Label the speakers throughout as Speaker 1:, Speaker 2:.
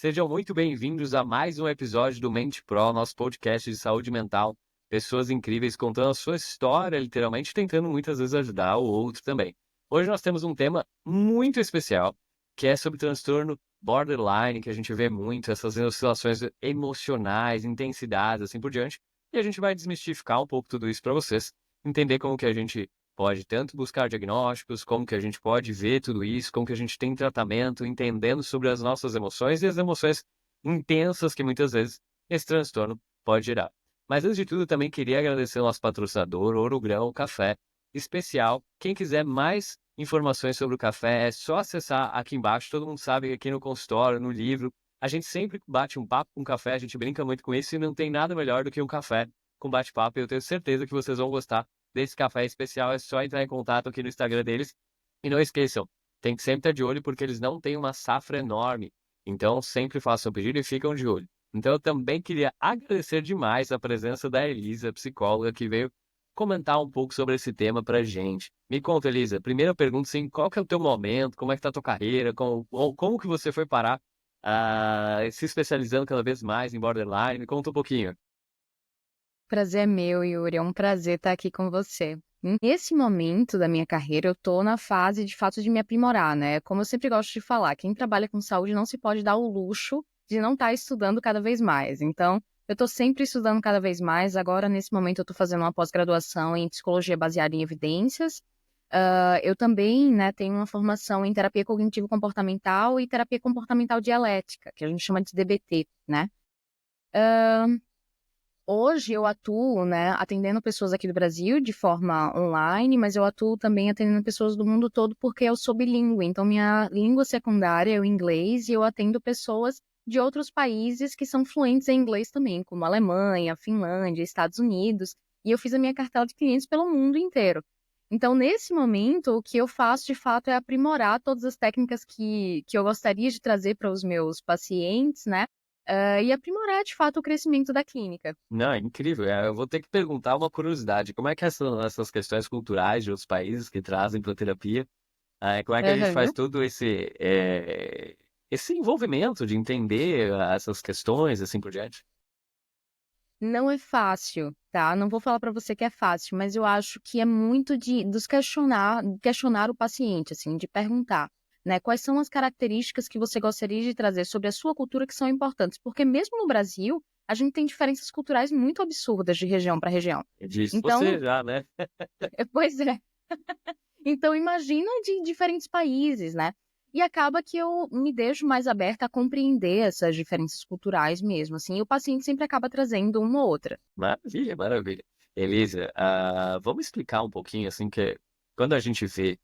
Speaker 1: Sejam muito bem-vindos a mais um episódio do Mente Pro, nosso podcast de saúde mental. Pessoas incríveis contando a sua história, literalmente tentando muitas vezes ajudar o outro também. Hoje nós temos um tema muito especial, que é sobre transtorno borderline, que a gente vê muito, essas oscilações emocionais, intensidades, assim por diante. E a gente vai desmistificar um pouco tudo isso para vocês, entender como que a gente pode tanto buscar diagnósticos, como que a gente pode ver tudo isso, como que a gente tem tratamento, entendendo sobre as nossas emoções e as emoções intensas que muitas vezes esse transtorno pode gerar. Mas antes de tudo, eu também queria agradecer ao nosso patrocinador, Ouro Grão Café Especial. Quem quiser mais informações sobre o café, é só acessar aqui embaixo. Todo mundo sabe que aqui no consultório, no livro, a gente sempre bate um papo com café, a gente brinca muito com isso e não tem nada melhor do que um café com bate-papo. Eu tenho certeza que vocês vão gostar desse café especial. É só entrar em contato aqui no Instagram deles. E não esqueçam, tem que sempre estar de olho porque eles não têm uma safra enorme. Então, sempre façam o pedido e ficam de olho. Então, eu também queria agradecer demais a presença da Elisa, psicóloga, que veio comentar um pouco sobre esse tema pra gente. Me conta, Elisa, primeira pergunta, assim, qual que é o teu momento, como é que tá a tua carreira, como que você foi parar se especializando cada vez mais em borderline? Me conta um pouquinho.
Speaker 2: Prazer é meu, Yuri. É um prazer estar aqui com você. Nesse momento da minha carreira, eu estou na fase, de fato, de me aprimorar, né? Como eu sempre gosto de falar, quem trabalha com saúde não se pode dar o luxo de não estar estudando cada vez mais. Então, eu estou sempre estudando cada vez mais. Agora, nesse momento, eu estou fazendo uma pós-graduação em psicologia baseada em evidências. Eu também, né, tenho uma formação em terapia cognitivo-comportamental e terapia comportamental dialética, que a gente chama de DBT, né? Hoje eu atuo, né, atendendo pessoas aqui do Brasil de forma online, mas eu atuo também atendendo pessoas do mundo todo porque eu sou bilíngue. Então, minha língua secundária é o inglês e eu atendo pessoas de outros países que são fluentes em inglês também, como Alemanha, Finlândia, Estados Unidos. E eu fiz a minha cartela de clientes pelo mundo inteiro. Então, nesse momento, o que eu faço de fato é aprimorar todas as técnicas que eu gostaria de trazer para os meus pacientes, né? E aprimorar de fato o crescimento da clínica.
Speaker 1: Não, é incrível. Eu vou ter que perguntar uma curiosidade. Como é que essas questões culturais de outros países que trazem para terapia, como é que a gente faz
Speaker 2: Aham.
Speaker 1: todo esse envolvimento de entender essas questões, assim por diante?
Speaker 2: Não é fácil, tá? Não vou falar para você que é fácil, mas eu acho que é muito dos questionar o paciente, assim, de perguntar, né? Quais são as características que você gostaria de trazer sobre a sua cultura que são importantes? Porque mesmo no Brasil, a gente tem diferenças culturais muito absurdas de região para região.
Speaker 1: Disse você
Speaker 2: Então,
Speaker 1: já, né?
Speaker 2: pois é. Então imagina de diferentes países, né. E acaba que eu me deixo mais aberta a compreender essas diferenças culturais mesmo, assim, e o paciente sempre acaba trazendo uma ou outra.
Speaker 1: Maravilha, maravilha. Elisa, vamos explicar um pouquinho, assim, que quando a gente vê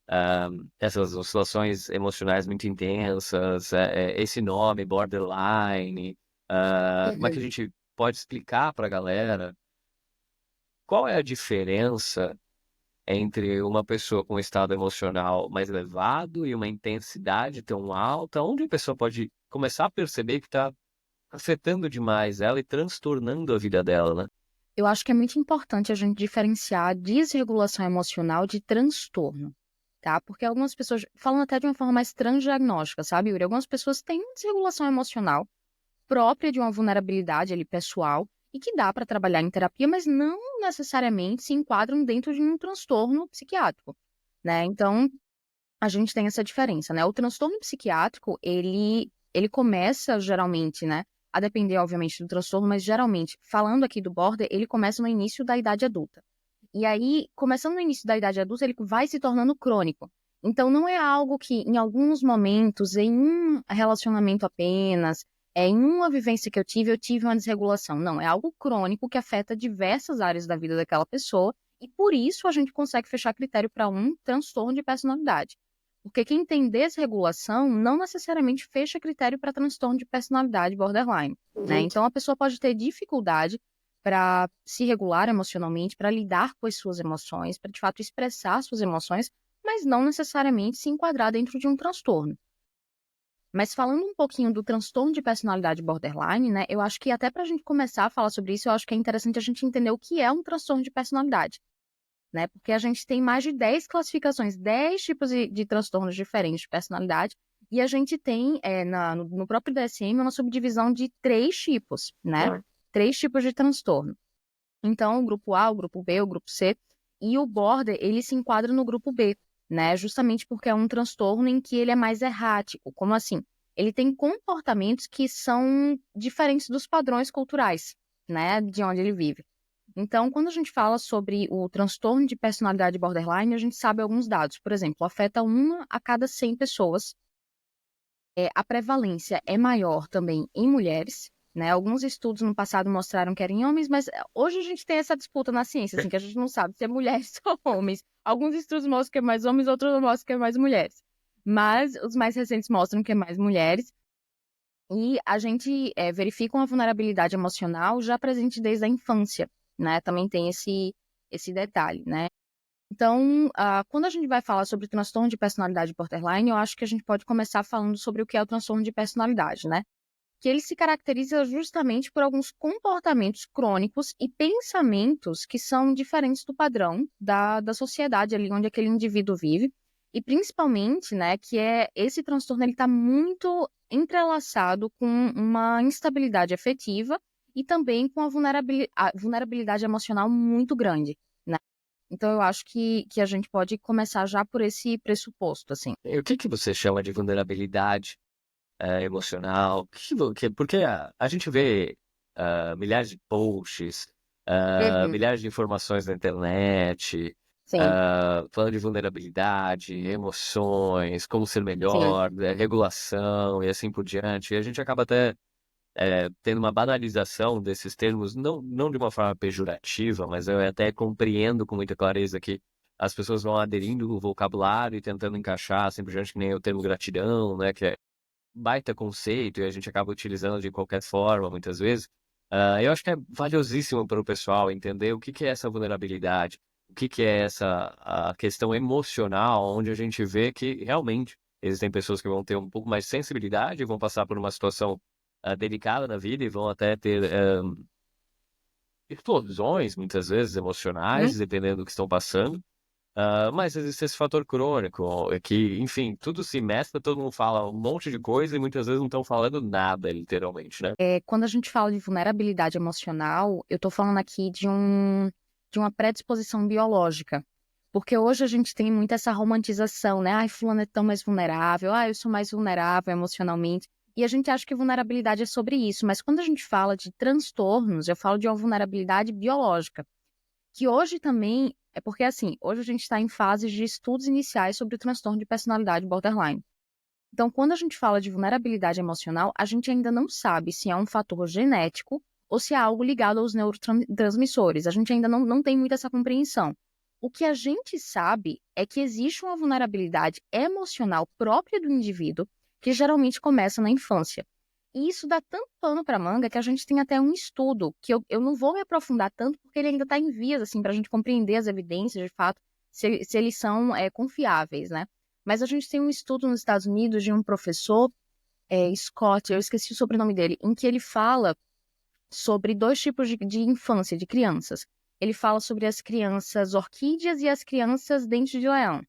Speaker 1: ah, essas oscilações emocionais muito intensas, esse nome, borderline, como é que a
Speaker 2: Uhum.
Speaker 1: gente pode explicar para a galera qual é a diferença entre uma pessoa com um estado emocional mais elevado e uma intensidade tão alta, onde a pessoa pode começar a perceber que está afetando demais ela e transtornando a vida dela, né?
Speaker 2: Eu acho que é muito importante a gente diferenciar desregulação emocional de transtorno, tá, porque algumas pessoas falam até de uma forma mais transdiagnóstica, sabe, Yuri? Algumas pessoas têm uma desregulação emocional própria de uma vulnerabilidade ali pessoal e que dá para trabalhar em terapia, mas não necessariamente se enquadram dentro de um transtorno psiquiátrico, né? Então, a gente tem essa diferença, né? O transtorno psiquiátrico, ele começa geralmente, né, a depender obviamente do transtorno, mas geralmente, falando aqui do border, ele começa no início da idade adulta. E aí, começando no início da idade adulta, ele vai se tornando crônico. Então, não é algo que, em alguns momentos, em um relacionamento apenas, em uma vivência que eu tive uma desregulação. Não, é algo crônico que afeta diversas áreas da vida daquela pessoa, e por isso a gente consegue fechar critério para um transtorno de personalidade. Porque quem tem desregulação não necessariamente fecha critério para transtorno de personalidade borderline, né?
Speaker 1: Uhum.
Speaker 2: Então, a pessoa pode ter dificuldade para se regular emocionalmente, para lidar com as suas emoções, para de fato expressar suas emoções, mas não necessariamente se enquadrar dentro de um transtorno. Mas falando um pouquinho do transtorno de personalidade borderline, né, eu acho que até para a gente começar a falar sobre isso, eu acho que é interessante a gente entender o que é um transtorno de personalidade, né? Porque a gente tem mais de 10 classificações, 10 tipos de transtornos diferentes de personalidade, E a gente tem no próprio DSM uma subdivisão de 3 tipos, né? 3 tipos de transtorno. Então, o grupo A, o grupo B, o grupo C e o border, ele se enquadra no grupo B, né? Justamente porque é um transtorno em que ele é mais errático. Como assim? Ele tem comportamentos que são diferentes dos padrões culturais, né? De onde ele vive. Então, quando a gente fala sobre o transtorno de personalidade borderline, a gente sabe alguns dados. Por exemplo, afeta 1 a cada 100 pessoas. A prevalência é maior também em mulheres, né? Alguns estudos no passado mostraram que era em homens, mas hoje a gente tem essa disputa na ciência, assim, que a gente não sabe se é mulheres ou homens. Alguns estudos mostram que é mais homens, outros mostram que é mais mulheres. Mas os mais recentes mostram que é mais mulheres. E a gente verifica uma vulnerabilidade emocional já presente desde a infância, né? Também tem esse detalhe, né? Então, quando a gente vai falar sobre transtorno de personalidade borderline, eu acho que a gente pode começar falando sobre o que é o transtorno de personalidade, né? Que ele se caracteriza justamente por alguns comportamentos crônicos e pensamentos que são diferentes do padrão da sociedade ali onde aquele indivíduo vive. E principalmente, né, que esse transtorno ele está muito entrelaçado com uma instabilidade afetiva e também com a vulnerabilidade emocional muito grande, né? Então, eu acho que a gente pode começar já por esse pressuposto, assim.
Speaker 1: E o que que você chama de vulnerabilidade emocional? Porque a gente vê milhares de posts,
Speaker 2: Uhum.
Speaker 1: milhares de informações na internet,
Speaker 2: Sim,
Speaker 1: falando de vulnerabilidade, emoções, como ser
Speaker 2: sim.
Speaker 1: melhor, regulação e assim por diante. E a gente acaba até tendo uma banalização desses termos, não de uma forma pejorativa, mas eu até compreendo com muita clareza que as pessoas vão aderindo o vocabulário e tentando encaixar, assim por diante, que nem o termo gratidão, né, que é baita conceito e a gente acaba utilizando de qualquer forma, muitas vezes. Eu acho que é valiosíssimo para o pessoal entender o que que é essa vulnerabilidade, o que que é essa a questão emocional, onde a gente vê que realmente existem pessoas que vão ter um pouco mais de sensibilidade, vão passar por uma situação delicada na vida e vão até ter explosões, muitas vezes,
Speaker 2: Hum.
Speaker 1: emocionais, dependendo do que estão passando. Mas existe esse fator crônico, que, enfim, tudo se mescla, todo mundo fala um monte de coisa e muitas vezes não estão falando nada, literalmente, né?
Speaker 2: Quando a gente fala de vulnerabilidade emocional, eu estou falando aqui de uma predisposição biológica. Porque hoje a gente tem muito essa romantização, né? Ai, fulano é tão mais vulnerável, eu sou mais vulnerável emocionalmente. E a gente acha que vulnerabilidade é sobre isso, mas quando a gente fala de transtornos, eu falo de uma vulnerabilidade biológica, que hoje também é porque assim, hoje a gente está em fases de estudos iniciais sobre o transtorno de personalidade borderline. Então, quando a gente fala de vulnerabilidade emocional, a gente ainda não sabe se é um fator genético ou se é algo ligado aos neurotransmissores. A gente ainda não tem muita essa compreensão. O que a gente sabe é que existe uma vulnerabilidade emocional própria do indivíduo, que geralmente começa na infância. E isso dá tanto pano para manga que a gente tem até um estudo, que eu não vou me aprofundar tanto, porque ele ainda está em vias, assim, para a gente compreender as evidências, de fato, se eles são confiáveis, né? Mas a gente tem um estudo nos Estados Unidos de um professor, Scott, eu esqueci o sobrenome dele, em que ele fala sobre 2 tipos de infância, de crianças. Ele fala sobre as crianças orquídeas e as crianças dente de leão.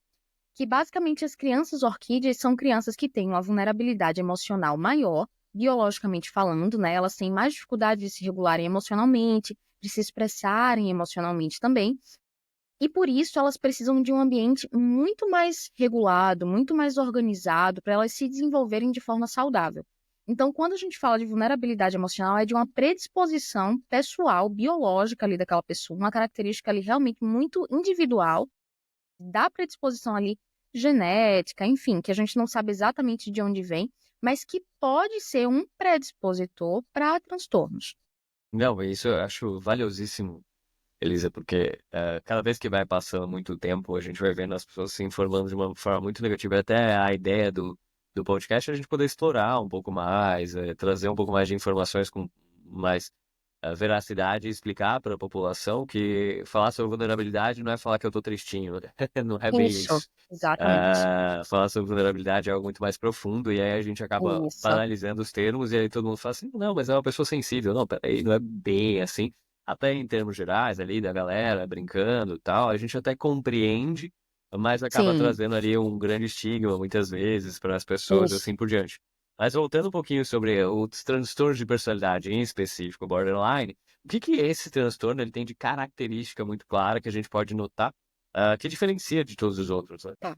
Speaker 2: Que basicamente as crianças orquídeas são crianças que têm uma vulnerabilidade emocional maior, biologicamente falando, né? Elas têm mais dificuldade de se regularem emocionalmente, de se expressarem emocionalmente também. E por isso elas precisam de um ambiente muito mais regulado, muito mais organizado, para elas se desenvolverem de forma saudável. Então, quando a gente fala de vulnerabilidade emocional, é de uma predisposição pessoal, biológica ali daquela pessoa, uma característica ali realmente muito individual, da predisposição ali genética, enfim, que a gente não sabe exatamente de onde vem, mas que pode ser um predispositor para transtornos.
Speaker 1: Não, isso eu acho valiosíssimo, Elisa, porque cada vez que vai passando muito tempo, a gente vai vendo as pessoas se informando de uma forma muito negativa. Até a ideia do podcast é a gente poder explorar um pouco mais, trazer um pouco mais de informações com mais veracidade e explicar para a população que falar sobre vulnerabilidade não é falar que eu tô tristinho, né? Não é bem
Speaker 2: Isso,
Speaker 1: isso.
Speaker 2: exatamente.
Speaker 1: Falar sobre vulnerabilidade é algo muito mais profundo e aí a gente acaba
Speaker 2: Isso.
Speaker 1: banalizando os termos e aí todo mundo fala assim, não, mas é uma pessoa sensível. Não, peraí, não é bem assim. Até em termos gerais ali da galera brincando e tal, a gente até compreende, mas acaba
Speaker 2: Sim,
Speaker 1: trazendo ali um grande estigma, muitas vezes, para as pessoas,
Speaker 2: isso.
Speaker 1: assim por diante. Mas voltando um pouquinho sobre os transtornos de personalidade, em específico, o borderline, o que que esse transtorno ele tem de característica muito clara que a gente pode notar, que diferencia de todos os outros, né?
Speaker 2: Tá.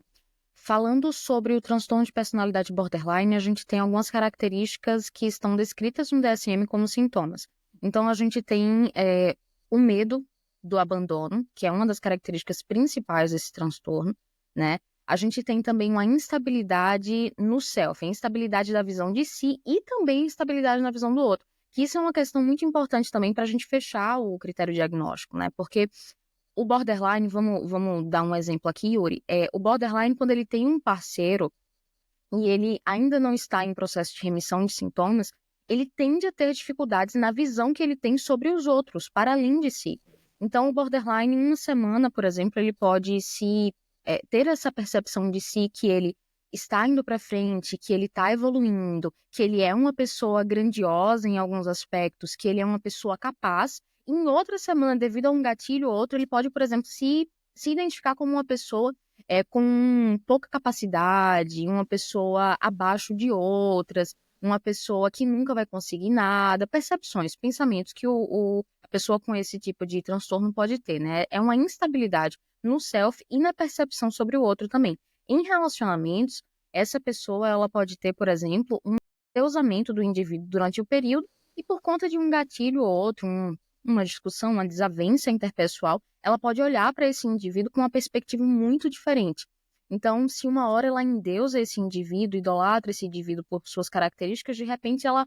Speaker 2: Falando sobre o transtorno de personalidade borderline, a gente tem algumas características que estão descritas no DSM como sintomas. Então, a gente tem o medo do abandono, que é uma das características principais desse transtorno, né? A gente tem também uma instabilidade no self, a instabilidade da visão de si e também instabilidade na visão do outro. Que isso é uma questão muito importante também para a gente fechar o critério diagnóstico, né? Porque o borderline, vamos dar um exemplo aqui, Yuri. O borderline, quando ele tem um parceiro e ele ainda não está em processo de remissão de sintomas, ele tende a ter dificuldades na visão que ele tem sobre os outros, para além de si. Então, o borderline, em uma semana, por exemplo, ele pode ter essa percepção de si que ele está indo para frente, que ele está evoluindo, que ele é uma pessoa grandiosa em alguns aspectos, que ele é uma pessoa capaz. Em outra semana, devido a um gatilho ou outro, ele pode, por exemplo, se identificar como uma pessoa com pouca capacidade, uma pessoa abaixo de outras, uma pessoa que nunca vai conseguir nada, percepções, pensamentos que a pessoa com esse tipo de transtorno pode ter, né? É uma instabilidade no self e na percepção sobre o outro também. Em relacionamentos, essa pessoa ela pode ter, por exemplo, um endeusamento do indivíduo durante o período e por conta de um gatilho ou outro, uma discussão, uma desavença interpessoal, ela pode olhar para esse indivíduo com uma perspectiva muito diferente. Então, se uma hora ela endeusa esse indivíduo, idolatra esse indivíduo por suas características, de repente ela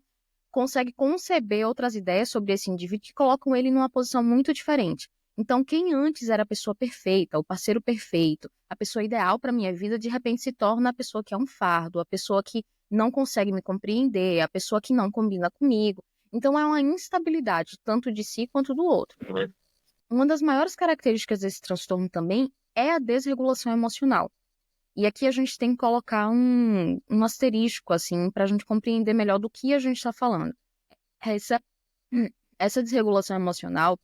Speaker 2: consegue conceber outras ideias sobre esse indivíduo que colocam ele numa posição muito diferente. Então, quem antes era a pessoa perfeita, o parceiro perfeito, a pessoa ideal para minha vida, de repente se torna a pessoa que é um fardo, a pessoa que não consegue me compreender, a pessoa que não combina comigo. Então, é uma instabilidade, tanto de si quanto do outro. Uma das maiores características desse transtorno também é a desregulação emocional. E aqui a gente tem que colocar um asterisco, assim, para a gente compreender melhor do que a gente está falando. Essa, essa desregulação emocional,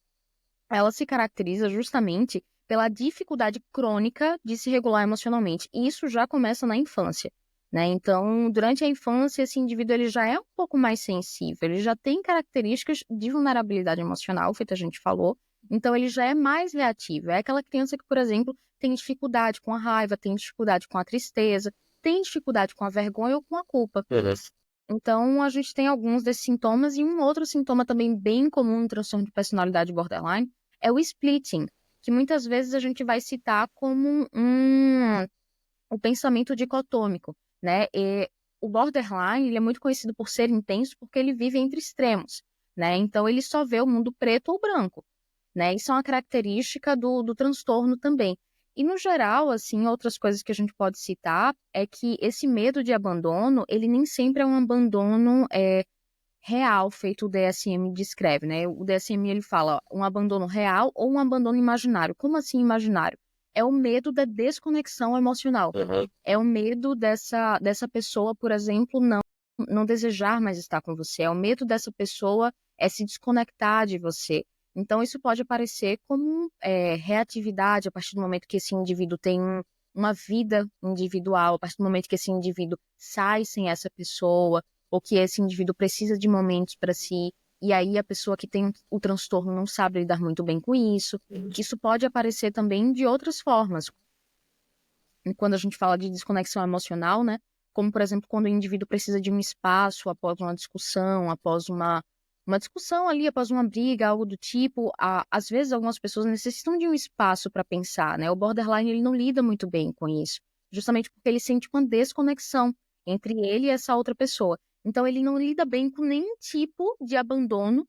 Speaker 2: ela se caracteriza justamente pela dificuldade crônica de se regular emocionalmente. E isso já começa na infância, né? Então, durante a infância, esse indivíduo ele já é um pouco mais sensível, ele já tem características de vulnerabilidade emocional, feito a gente falou. Então, ele já é mais reativo. É aquela criança que, por exemplo, tem dificuldade com a raiva, tem dificuldade com a tristeza, tem dificuldade com a vergonha ou com a culpa. Então, a gente tem alguns desses sintomas e um outro sintoma também bem comum no transtorno de personalidade borderline é o splitting, que muitas vezes a gente vai citar como o pensamento dicotômico, né? E o borderline, ele é muito conhecido por ser intenso porque ele vive entre extremos, né? Então, ele só vê o mundo preto ou branco, né? Isso é uma característica do transtorno também. E, no geral, assim, outras coisas que a gente pode citar é que esse medo de abandono, ele nem sempre é um abandono real, feito o DSM descreve, né? O DSM, ele fala um abandono real ou um abandono imaginário. Como assim imaginário? É o medo da desconexão emocional. É o medo dessa pessoa, por exemplo, não desejar mais estar com você. É o medo dessa pessoa se desconectar de você. Então, isso pode aparecer como reatividade a partir do momento que esse indivíduo tem uma vida individual, a partir do momento que esse indivíduo sai sem essa pessoa, ou que esse indivíduo precisa de momentos para si, e aí a pessoa que tem o transtorno não sabe lidar muito bem com isso. Isso pode aparecer também de outras formas, quando a gente fala de desconexão emocional, né? Como, por exemplo, quando o indivíduo precisa de um espaço após uma discussão, após uma discussão ali, após uma briga, algo do tipo. Às vezes, algumas pessoas necessitam de um espaço para pensar, né? O borderline, ele não lida muito bem com isso, justamente porque ele sente uma desconexão entre ele e essa outra pessoa. Então, ele não lida bem com nenhum tipo de abandono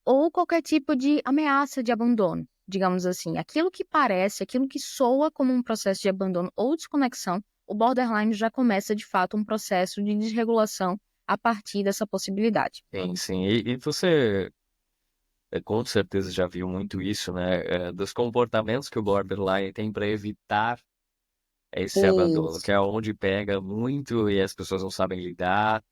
Speaker 2: ou qualquer tipo de ameaça de abandono, digamos assim. Aquilo que parece, aquilo que soa como um processo de abandono ou desconexão, o borderline já começa de fato um processo de desregulação a partir dessa possibilidade.
Speaker 1: Sim, sim. E você com certeza já viu muito isso, né? Dos comportamentos que o borderline tem para evitar esse abandono, que
Speaker 2: Isso.
Speaker 1: é onde pega muito e as pessoas não sabem lidar,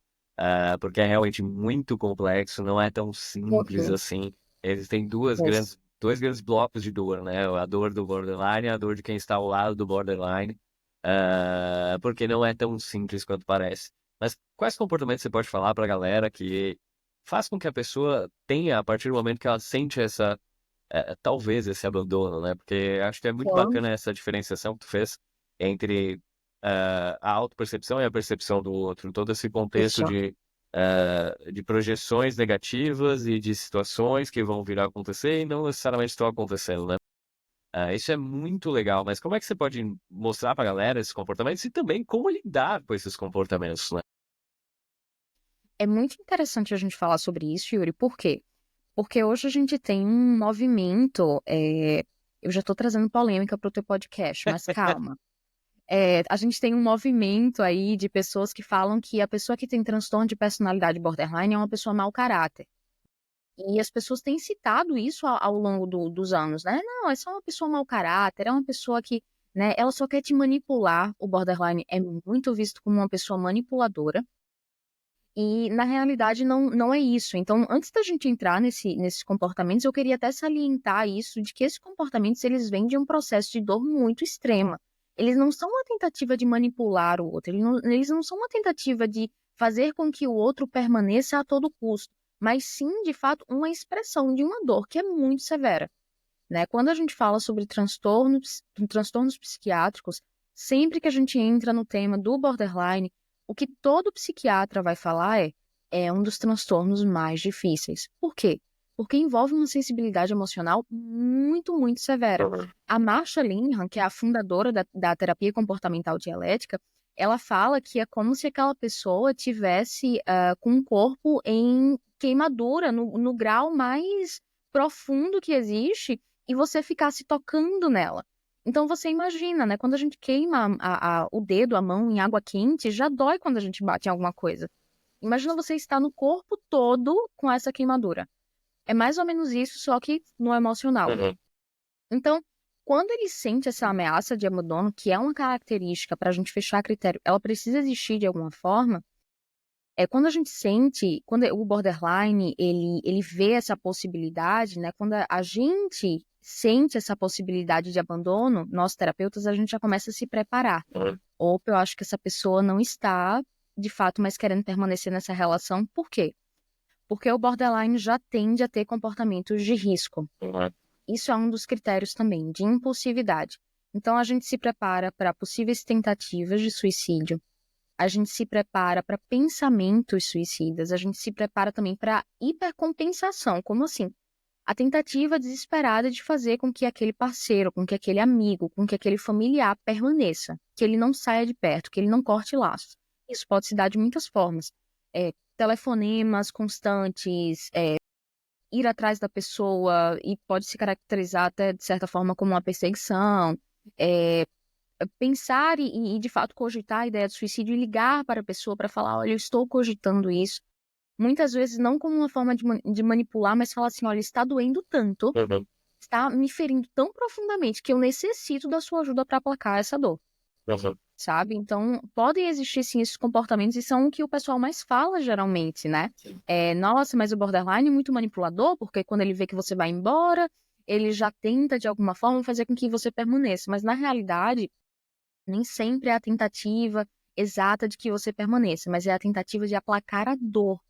Speaker 1: porque é realmente muito complexo, não é tão simples
Speaker 2: Uhum.
Speaker 1: assim. Existem duas
Speaker 2: Isso.
Speaker 1: grandes dois grandes blocos de dor, né? A dor do borderline e a dor de quem está ao lado do borderline, porque não é tão simples quanto parece. Mas quais comportamentos você pode falar para a galera que faz com que a pessoa tenha, a partir do momento que ela sente talvez esse abandono, né? Porque acho que é muito
Speaker 2: Claro.
Speaker 1: bacana essa diferenciação que tu fez entre a autopercepção e a percepção do outro, todo esse contexto
Speaker 2: Isso.
Speaker 1: de projeções negativas e de situações que vão vir a acontecer e não necessariamente estão acontecendo, né? Isso é muito legal, mas como é que você pode mostrar pra galera esses comportamentos e também como lidar com esses comportamentos, né?
Speaker 2: É muito interessante a gente falar sobre isso, Yuri. Por quê? Porque hoje a gente tem um movimento. Eu já estou trazendo polêmica para o teu podcast, mas calma. A gente tem um movimento aí de pessoas que falam que a pessoa que tem transtorno de personalidade borderline é uma pessoa mau caráter. E as pessoas têm citado isso ao longo dos anos, né? Não, é só uma pessoa mau caráter, é uma pessoa que, né, ela só quer te manipular. O borderline é muito visto como uma pessoa manipuladora. E na realidade não é isso. Então, antes da gente entrar nesses comportamentos, eu queria até salientar isso, de que esses comportamentos eles vêm de um processo de dor muito extrema. Eles não são uma tentativa de manipular o outro, eles não são uma tentativa de fazer com que o outro permaneça a todo custo, mas sim, de fato, uma expressão de uma dor que é muito severa, né? Quando a gente fala sobre transtornos psiquiátricos, sempre que a gente entra no tema do borderline, o que todo psiquiatra vai falar é um dos transtornos mais difíceis. Por quê? Porque envolve uma sensibilidade emocional muito, muito severa. A Marsha Linehan, que é a fundadora da terapia comportamental dialética, ela fala que é como se aquela pessoa tivesse com um corpo em queimadura, no grau mais profundo que existe, e você ficasse tocando nela. Então você imagina, né? Quando a gente queima o dedo, a mão em água quente, já dói quando a gente bate em alguma coisa. Imagina você estar no corpo todo com essa queimadura. É mais ou menos isso, só que no emocional.
Speaker 1: Uhum.
Speaker 2: Então, quando ele sente essa ameaça de abandono, que é uma característica para a gente fechar critério, ela precisa existir de alguma forma. Quando a gente sente, quando o borderline, ele vê essa possibilidade, né? Quando a gente sente essa possibilidade de abandono, nós terapeutas, a gente já começa a se preparar.
Speaker 1: Uhum.
Speaker 2: Ou eu acho que essa pessoa não está, de fato, mais querendo permanecer nessa relação. Por quê? Porque o borderline já tende a ter comportamentos de risco.
Speaker 1: Uhum.
Speaker 2: Isso é um dos critérios também, de impulsividade. Então, a gente se prepara para possíveis tentativas de suicídio, a gente se prepara para pensamentos suicidas, a gente se prepara também para hipercompensação. Como assim? A tentativa desesperada de fazer com que aquele parceiro, com que aquele amigo, com que aquele familiar permaneça, que ele não saia de perto, que ele não corte laços. Isso pode se dar de muitas formas. Telefonemas constantes, ir atrás da pessoa, e pode se caracterizar até, de certa forma, como uma perseguição. Pensar e, de fato, cogitar a ideia de suicídio e ligar para a pessoa para falar, olha, eu estou cogitando isso. Muitas vezes não como uma forma de manipular, mas falar assim, olha, está doendo tanto,
Speaker 1: Uhum.
Speaker 2: está me ferindo tão profundamente que eu necessito da sua ajuda para aplacar essa dor,
Speaker 1: Uhum.
Speaker 2: sabe? Então, podem existir, sim, esses comportamentos e são o que o pessoal mais fala, geralmente, né?
Speaker 1: Sim.
Speaker 2: Nossa, mas o borderline é muito manipulador, porque quando ele vê que você vai embora, ele já tenta, de alguma forma, fazer com que você permaneça. Mas, na realidade, nem sempre é a tentativa exata de que você permaneça, mas é a tentativa de aplacar a dor.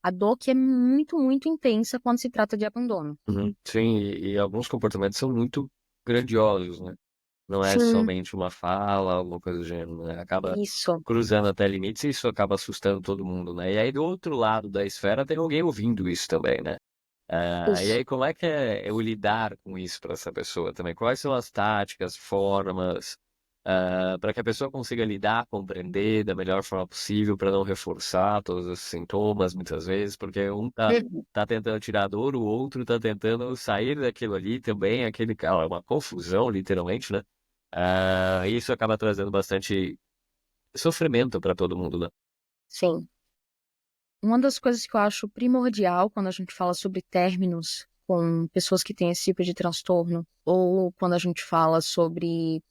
Speaker 2: A dor que é muito, muito intensa quando se trata de abandono.
Speaker 1: Uhum. Sim, e alguns comportamentos são muito grandiosos, né? Não é
Speaker 2: Sim,
Speaker 1: somente uma fala, alguma coisa do gênero, né? Acaba
Speaker 2: isso.
Speaker 1: cruzando até limites e isso acaba assustando todo mundo, né? E aí do outro lado da esfera tem alguém ouvindo isso também, né? E
Speaker 2: Isso.
Speaker 1: aí como é que é o lidar com isso para essa pessoa também? Quais são as táticas, formas, para que a pessoa consiga lidar, compreender da melhor forma possível para não reforçar todos os sintomas muitas vezes, porque um
Speaker 2: Uhum.
Speaker 1: tá tentando tirar a dor, o outro tá tentando sair daquilo ali também, uma confusão, literalmente, né? Isso acaba trazendo bastante sofrimento para todo mundo, né?
Speaker 2: Sim. Uma das coisas que eu acho primordial quando a gente fala sobre términos com pessoas que têm esse tipo de transtorno, ou quando a gente fala sobre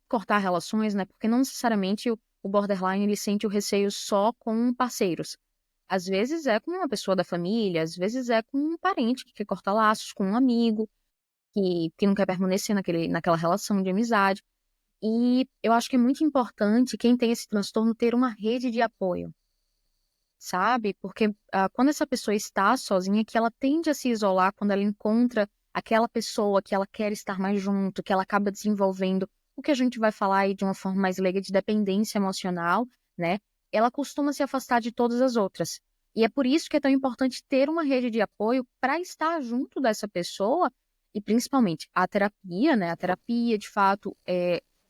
Speaker 2: cortar relações, né? Porque não necessariamente o borderline ele sente o receio só com parceiros. Às vezes é com uma pessoa da família, às vezes é com um parente que quer cortar laços, com um amigo que não quer permanecer naquela relação de amizade. E eu acho que é muito importante quem tem esse transtorno ter uma rede de apoio, sabe? Porque quando essa pessoa está sozinha, que ela tende a se isolar quando ela encontra aquela pessoa que ela quer estar mais junto, que ela acaba desenvolvendo o que a gente vai falar aí de uma forma mais leiga de dependência emocional, né? Ela costuma se afastar de todas as outras. E é por isso que é tão importante ter uma rede de apoio para estar junto dessa pessoa e principalmente a terapia, né? A terapia, de fato,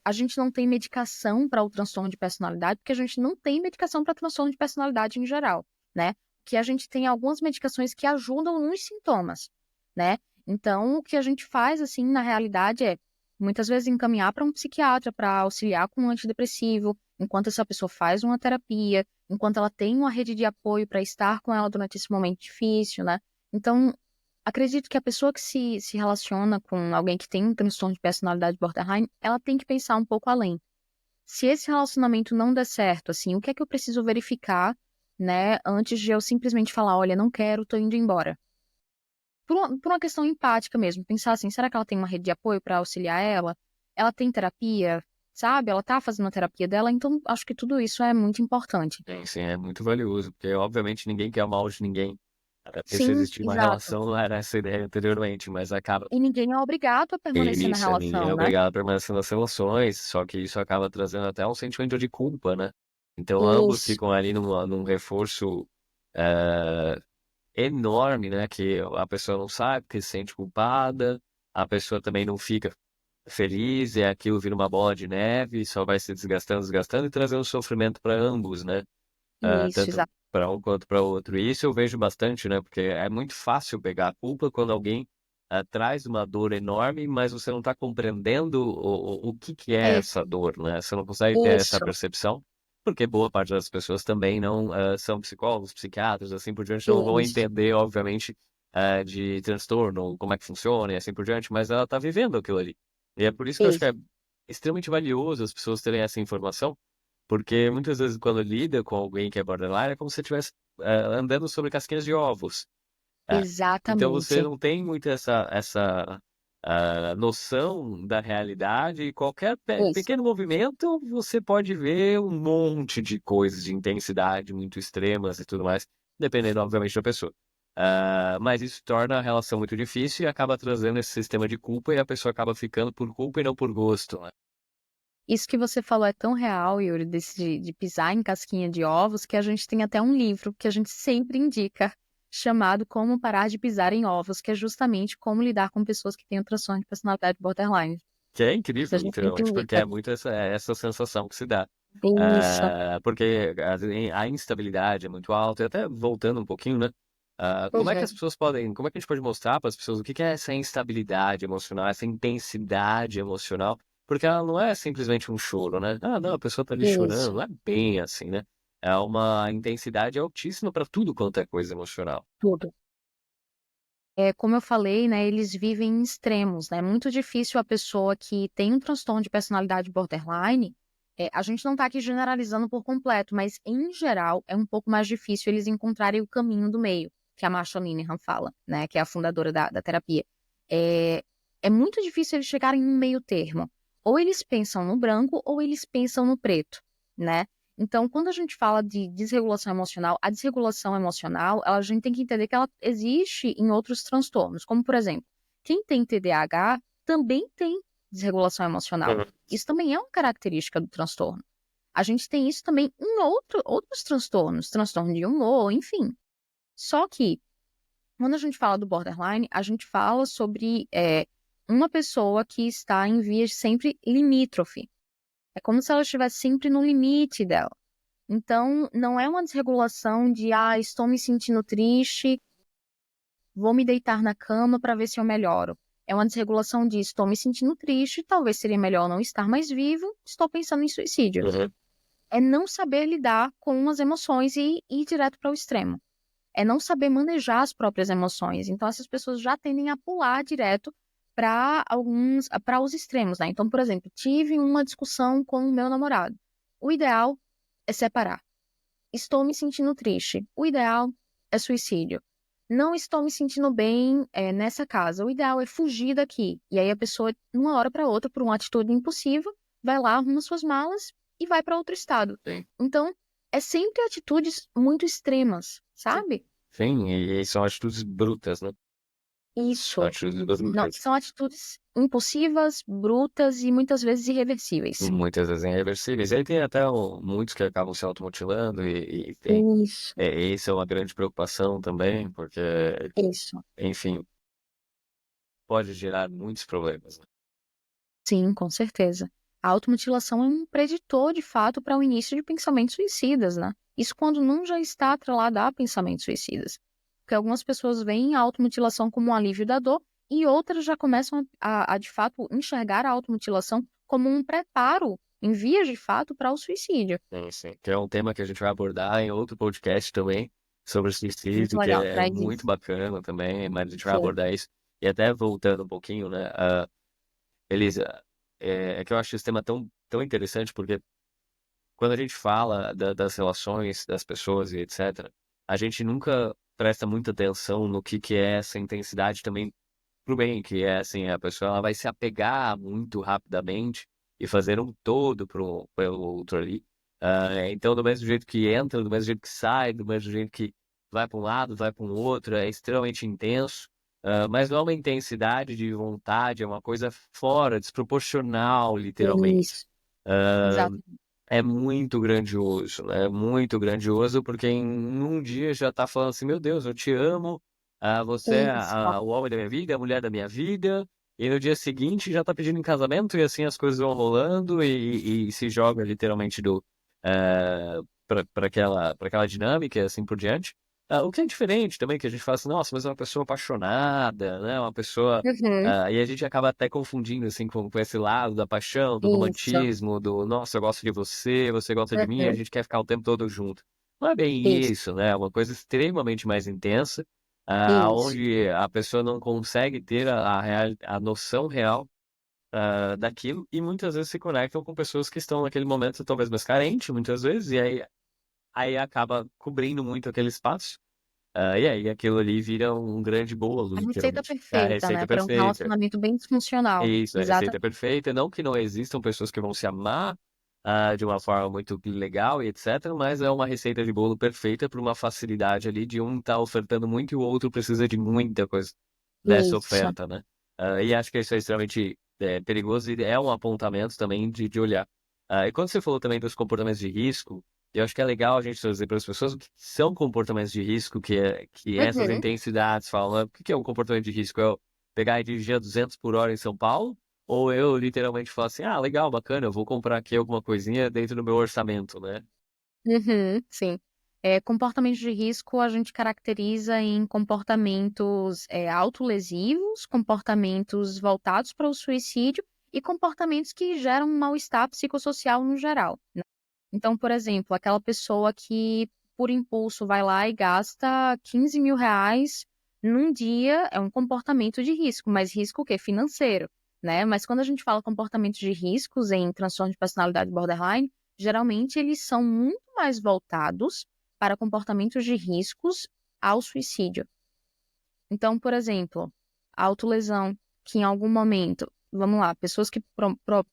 Speaker 2: a gente não tem medicação para o transtorno de personalidade, porque a gente não tem medicação para transtorno de personalidade em geral, né? Que a gente tem algumas medicações que ajudam nos sintomas, né? Então, o que a gente faz, assim, na realidade é, muitas vezes, encaminhar para um psiquiatra para auxiliar com um antidepressivo, enquanto essa pessoa faz uma terapia, enquanto ela tem uma rede de apoio para estar com ela durante esse momento difícil, né? Então, acredito que a pessoa que se relaciona com alguém que tem um transtorno de personalidade borderline, ela tem que pensar um pouco além. Se esse relacionamento não der certo, assim, o que é que eu preciso verificar, né, antes de eu simplesmente falar, olha, não quero, tô indo embora. Por uma questão empática mesmo, pensar assim, será que ela tem uma rede de apoio para auxiliar ela? Ela tem terapia, sabe? Ela tá fazendo a terapia dela, então acho que tudo isso é muito importante.
Speaker 1: Sim, é muito valioso, porque obviamente ninguém quer o mal de ninguém. Até porque se
Speaker 2: Sim,
Speaker 1: existir uma
Speaker 2: exato.
Speaker 1: relação, não era essa a ideia anteriormente, mas acaba
Speaker 2: E ninguém é obrigado a permanecer na
Speaker 1: isso, ninguém é
Speaker 2: relação, né?
Speaker 1: obrigado a permanecer nas relações, só que isso acaba trazendo até um sentimento de culpa, né? Então ambos
Speaker 2: Isso,
Speaker 1: ficam ali num reforço eh, enorme, né? Que a pessoa não sabe, que se sente culpada, a pessoa também não fica feliz, e aquilo vira uma bola de neve, só vai se desgastando, desgastando e trazendo sofrimento para ambos, né?
Speaker 2: isso,
Speaker 1: Tanto
Speaker 2: exato.
Speaker 1: para um quanto para o outro. E isso eu vejo bastante, né? Porque é muito fácil pegar a culpa quando alguém traz uma dor enorme, mas você não está compreendendo o que é
Speaker 2: É,
Speaker 1: essa dor, né? Você não consegue ter essa
Speaker 2: isso,
Speaker 1: percepção, porque boa parte das pessoas também não são psicólogos, psiquiatras, assim por diante, não vão
Speaker 2: isso,
Speaker 1: entender, obviamente, de transtorno, como é que funciona e assim por diante, mas ela está vivendo aquilo ali. E é por isso que eu acho que
Speaker 2: isso.
Speaker 1: é extremamente valioso as pessoas terem essa informação, porque muitas vezes quando lida com alguém que é borderline, é como se você estivesse andando sobre casquinhas de ovos. Então você
Speaker 2: Exatamente.
Speaker 1: não tem muito essa noção da realidade, e qualquer
Speaker 2: Isso.
Speaker 1: pequeno movimento você pode ver um monte de coisas de intensidade muito extremas e tudo mais, dependendo, obviamente, da pessoa. Mas isso torna a relação muito difícil e acaba trazendo esse sistema de culpa, e a pessoa acaba ficando por culpa e não por gosto, né?
Speaker 2: Isso que você falou é tão real, Yuri, de pisar em casquinha de ovos, que a gente tem até um livro que a gente sempre indica, chamado Como Parar de Pisar em Ovos, que é justamente como lidar com pessoas que têm o transtorno de personalidade borderline.
Speaker 1: Que é
Speaker 2: Isso a
Speaker 1: incrível,
Speaker 2: gente sempre
Speaker 1: literalmente, porque é
Speaker 2: indica.
Speaker 1: muito essa sensação que se dá.
Speaker 2: Isso.
Speaker 1: Porque a instabilidade é muito alta, e até voltando um pouquinho, né? Como é que as
Speaker 2: Uhum.
Speaker 1: pessoas podem, como é que a gente pode mostrar para as pessoas o que é essa instabilidade emocional, essa intensidade emocional? Porque ela não é simplesmente um choro, né? Ah, não, a pessoa tá ali chorando,
Speaker 2: Isso.
Speaker 1: não é bem assim, né? É uma intensidade altíssima para tudo quanto é coisa emocional.
Speaker 2: Tudo. Como eu falei, né, eles vivem em extremos, né? É muito difícil a pessoa que tem um transtorno de personalidade borderline, a gente não está aqui generalizando por completo, mas em geral é um pouco mais difícil eles encontrarem o caminho do meio, que a Marsha Linehan fala, né, que é a fundadora da terapia. É, é muito difícil eles chegarem em um meio termo. Ou eles pensam no branco ou eles pensam no preto, né? Então, quando a gente fala de desregulação emocional, a desregulação emocional, a gente tem que entender que ela existe em outros transtornos, como, por exemplo, quem tem TDAH também tem desregulação emocional.
Speaker 1: Uhum.
Speaker 2: Isso também é uma característica do transtorno. A gente tem isso também em outros transtornos, transtorno de humor, enfim. Só que, quando a gente fala do borderline, a gente fala sobre uma pessoa que está em vias sempre limítrofe. É como se ela estivesse sempre no limite dela. Então, não é uma desregulação de, estou me sentindo triste, vou me deitar na cama para ver se eu melhoro. É uma desregulação de, estou me sentindo triste, talvez seria melhor não estar mais vivo, estou pensando em suicídio.
Speaker 1: Uhum.
Speaker 2: É não saber lidar com as emoções e ir direto para o extremo. É não saber manejar as próprias emoções. Então, essas pessoas já tendem a pular direto para os extremos, né? Então, por exemplo, tive uma discussão com o meu namorado. O ideal é separar. estou me sentindo triste. O ideal é suicídio. Não estou me sentindo bem nessa casa. O ideal é fugir daqui. E aí a pessoa, de uma hora para outra, por uma atitude impulsiva, vai lá, arruma suas malas e vai para outro estado.
Speaker 1: Sim.
Speaker 2: Então, é sempre atitudes muito extremas, sabe?
Speaker 1: Sim, e são atitudes brutas, né? São
Speaker 2: Isso.
Speaker 1: atitudes
Speaker 2: Não,
Speaker 1: brutas.
Speaker 2: são atitudes impulsivas, brutas e muitas vezes irreversíveis.
Speaker 1: Muitas vezes irreversíveis. E aí tem até muitos que acabam se automutilando e tem.
Speaker 2: Isso,
Speaker 1: Isso é uma grande preocupação também, porque,
Speaker 2: isso.
Speaker 1: enfim, pode gerar muitos problemas, né?
Speaker 2: Sim, com certeza. A automutilação é um preditor, de fato, para o início de pensamentos suicidas, né? Isso quando não já está atrelado a pensamentos suicidas. Porque algumas pessoas veem a automutilação como um alívio da dor e outras já começam de fato, enxergar a automutilação como um preparo, em vias de fato, para o suicídio.
Speaker 1: Sim, sim. Que é um tema que a gente vai abordar em outro podcast também, sobre
Speaker 2: Muito
Speaker 1: suicídio, que
Speaker 2: legal,
Speaker 1: é
Speaker 2: traz
Speaker 1: muito
Speaker 2: isso.
Speaker 1: bacana também, mas a gente vai
Speaker 2: Sim.
Speaker 1: abordar isso. E até voltando um pouquinho, né, Elisa, é que eu acho esse tema tão interessante, porque quando a gente fala das relações das pessoas e etc., a gente nunca presta muita atenção no que é essa intensidade também pro bem, que é assim, a pessoa ela vai se apegar muito rapidamente e fazer um todo pelo outro ali. Então, do mesmo jeito que entra, do mesmo jeito que sai, do mesmo jeito que vai para um lado, vai para um outro, é extremamente intenso. Mas não é uma intensidade de vontade, é uma coisa fora, desproporcional, literalmente.
Speaker 2: Isso, exato.
Speaker 1: É muito grandioso, né? É muito grandioso, porque em um dia já tá falando assim, meu Deus, eu te amo, você é
Speaker 2: Isso,
Speaker 1: o homem da minha vida, a mulher da minha vida, e no dia seguinte já tá pedindo em casamento, e assim as coisas vão rolando, e se joga literalmente pra aquela dinâmica e assim por diante. O que é diferente também, que a gente fala assim, nossa, mas é uma pessoa apaixonada, né? Uma pessoa
Speaker 2: uhum,
Speaker 1: e a gente acaba até confundindo, assim, com esse lado da paixão, do
Speaker 2: isso,
Speaker 1: romantismo, nossa, eu gosto de você, você gosta de mim, a
Speaker 2: uhum,
Speaker 1: gente quer ficar o tempo todo junto. Não é bem
Speaker 2: isso,
Speaker 1: isso, né? É uma coisa extremamente mais intensa,
Speaker 2: isso.
Speaker 1: onde a pessoa não consegue ter a noção real, daquilo, e muitas vezes se conectam com pessoas que estão naquele momento talvez mais carentes, muitas vezes, e aí acaba cobrindo muito aquele espaço. E aí aquilo ali vira um grande bolo,
Speaker 2: A receita
Speaker 1: literalmente. É a
Speaker 2: perfeita, né,
Speaker 1: receita
Speaker 2: para um
Speaker 1: perfeita.
Speaker 2: relacionamento bem disfuncional.
Speaker 1: Isso, a receita é
Speaker 2: Exatamente.
Speaker 1: perfeita. Não que não existam pessoas que vão se amar de uma forma muito legal e etc., mas é uma receita de bolo perfeita para uma facilidade ali de um estar ofertando muito e o outro precisa de muita coisa dessa
Speaker 2: Isso.
Speaker 1: oferta, né? E acho que isso é extremamente perigoso e é um apontamento também de olhar. E quando você falou também dos comportamentos de risco, eu acho que é legal a gente trazer para as pessoas o que são comportamentos de risco, que essas
Speaker 2: Uhum.
Speaker 1: intensidades falam, né? O que é um comportamento de risco? É eu pegar e dirigir a 200 por hora em São Paulo? Ou eu literalmente falo assim, legal, bacana, eu vou comprar aqui alguma coisinha dentro do meu orçamento, né?
Speaker 2: Uhum, sim. Comportamentos de risco a gente caracteriza em comportamentos autolesivos, comportamentos voltados para o suicídio e comportamentos que geram um mal-estar psicossocial no geral, né? Então, por exemplo, aquela pessoa que, por impulso, vai lá e gasta R$ 15.000 num dia, é um comportamento de risco, mas risco o quê? Financeiro, né? Mas quando a gente fala comportamentos de riscos em transtorno de personalidade borderline, geralmente eles são muito mais voltados para comportamentos de riscos ao suicídio. Então, por exemplo, a autolesão, que em algum momento, vamos lá, pessoas que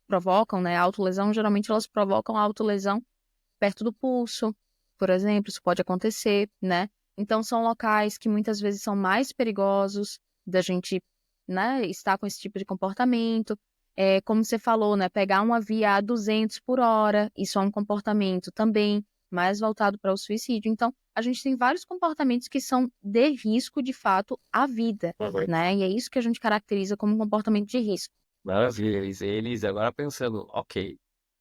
Speaker 2: provocam, né, autolesão, geralmente elas provocam a autolesão perto do pulso, por exemplo, isso pode acontecer, né? Então, são locais que muitas vezes são mais perigosos da gente, né, estar com esse tipo de comportamento. Como você falou, né, pegar uma via a 200 por hora, isso é um comportamento também mais voltado para o suicídio. Então, a gente tem vários comportamentos que são de risco, de fato, à vida,
Speaker 1: Uhum.
Speaker 2: né? E é isso que a gente caracteriza como um comportamento de risco.
Speaker 1: Maravilha, Elisa. Agora pensando, ok,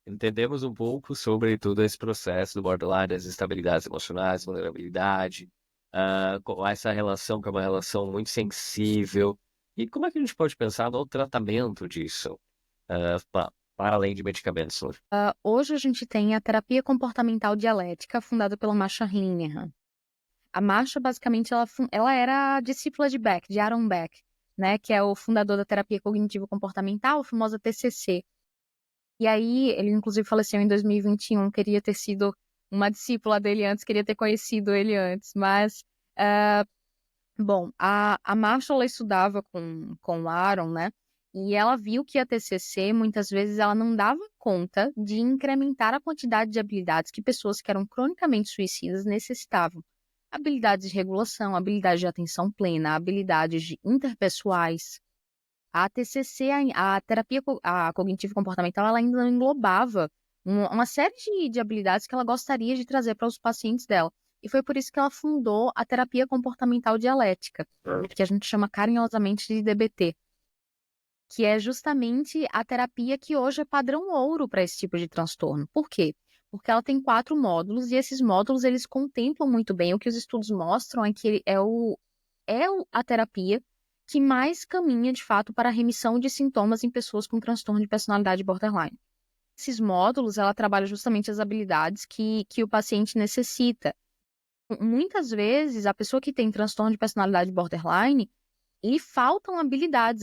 Speaker 1: entendemos um pouco sobre todo esse processo do borderline, das instabilidades emocionais, vulnerabilidade, com essa relação que é uma relação muito sensível. E como é que a gente pode pensar no tratamento disso, para além de medicamentos?
Speaker 2: Hoje a gente tem a terapia comportamental dialética, fundada pela Marsha Linehan. A Marsha, basicamente, ela era discípula de Beck, de Aaron Beck, né, que é o fundador da terapia cognitivo-comportamental, a famosa TCC. E aí, ele inclusive faleceu em 2021, queria ter sido uma discípula dele antes, queria ter conhecido ele antes, mas, bom, a Marshall ela estudava com o Aaron, né, e ela viu que a TCC, muitas vezes, ela não dava conta de incrementar a quantidade de habilidades que pessoas que eram cronicamente suicidas necessitavam. Habilidades de regulação, habilidades de atenção plena, habilidades interpessoais. A TCC, a terapia cognitivo-comportamental, ela ainda não englobava uma série de habilidades que ela gostaria de trazer para os pacientes dela. E foi por isso que ela fundou a terapia comportamental dialética, que a gente chama carinhosamente de DBT, que é justamente a terapia que hoje é padrão ouro para esse tipo de transtorno. Por quê? Porque ela tem 4 módulos e esses módulos eles contemplam muito bem. O que os estudos mostram é que a terapia que mais caminha, de fato, para a remissão de sintomas em pessoas com transtorno de personalidade borderline. Esses módulos, ela trabalha justamente as habilidades que o paciente necessita. Muitas vezes, a pessoa que tem transtorno de personalidade borderline, lhe faltam habilidades